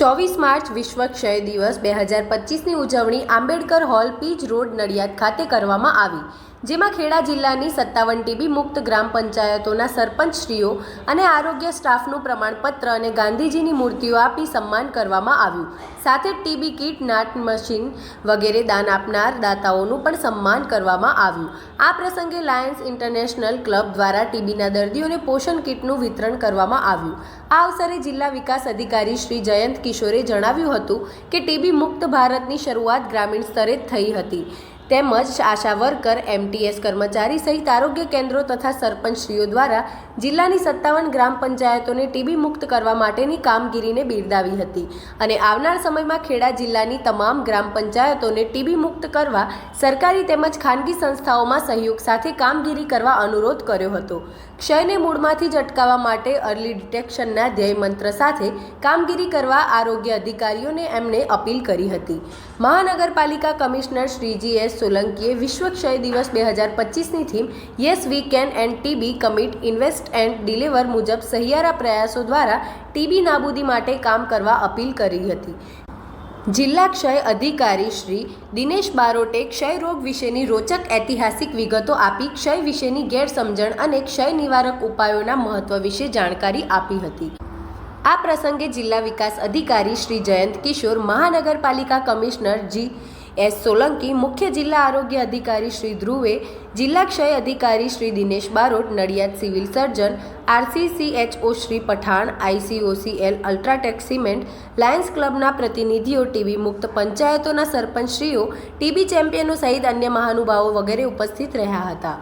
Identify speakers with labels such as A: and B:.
A: 24 March વિશ્વ ક્ષય દિવસ 2025ની ઉજવણી આંબેડકર હોલ, પીજ રોડ, નડિયાદ ખાતે કરવામાં આવી, જેમાં ખેડા જિલ્લાની 57 ટીબી મુક્ત ગ્રામ પંચાયતોના સરપંચશ્રીઓ અને આરોગ્ય સ્ટાફનું પ્રમાણપત્ર અને ગાંધીજીની મૂર્તિઓ આપી સન્માન કરવામાં આવ્યું. સાથે જ ટીબી કીટ, નાટ મશીન વગેરે દાન આપનાર દાતાઓનું પણ સન્માન કરવામાં આવ્યું. આ પ્રસંગે લાયન્સ ઇન્ટરનેશનલ ક્લબ દ્વારા ટીબીના દર્દીઓને પોષણ કીટનું વિતરણ કરવામાં આવ્યું. આ અવસરે જિલ્લા વિકાસ અધિકારી શ્રી જયંત કિશોરે જણાવ્યું હતું કે ટીબી મુક્ત ભારતની શરૂઆત ગ્રામીણ સ્તરે જ થઈ હતી, તેમજ આશા વર્કર, એમટીએસ કર્મચારી સહિત આરોગ્ય કેન્દ્રો તથા સરપંચશ્રીઓ દ્વારા જિલ્લાની 57 ગ્રામ પંચાયતોને ટીબી મુક્ત કરવા માટેની કામગીરીને બિરદાવી હતી અને આવનાર સમયમાં ખેડા જિલ્લાની તમામ ગ્રામ પંચાયતોને ટીબી મુક્ત કરવા સરકારી તેમજ ખાનગી સંસ્થાઓમાં સહયોગ સાથે કામગીરી કરવા અનુરોધ કર્યો હતો. ક્ષયને મૂળમાંથી જ અટકાવવા માટે અર્લી ડિટેક્શનના ધ્યેય મંત્ર સાથે કામગીરી કરવા આરોગ્ય અધિકારીઓને એમણે અપીલ કરી હતી. મહાનગરપાલિકા કમિશનર શ્રી GS સોલંકીએ વિશ્વ ક્ષય દિવસ 2025ની થીમ yes we can end TB commit, invest and deliver મુજબ સહિયારા પ્રયાસો દ્વારા ટીબી નાબૂદી માટે કામ કરવા અપીલ કરી હતી. જિલ્લા ક્ષય અધિકારી શ્રી દિનેશ બારોટે ક્ષય રોગ વિશેની રોચક ઐતિહાસિક વિગતો આપી ક્ષય વિશેની ગેરસમજણ અને ક્ષય નિવારક ઉપાયોના મહત્વ વિશે જાણકારી આપી હતી. આ પ્રસંગે જિલ્લા વિકાસ અધિકારી શ્રી જયંત કિશોર, મહાનગરપાલિકા કમિશનર GS સોલંકી, મુખ્ય જિલ્લા આરોગ્ય અધિકારી શ્રી ધ્રુવે, જિલ્લા ક્ષય અધિકારી Shri Dinesh Barot, Nadiad civil surgeon, RCCHO Shri Pathan, ICOCL, UltraTech cement, Lions ક્લબના પ્રતિનિધિઓ, ટીબી મુક્ત પંચાયતોના સરપંચશ્રીઓ, ટીબી ચેમ્પિયનો સહિત અન્ય મહાનુભાવો વગેરે ઉપસ્થિત રહ્યા હતા.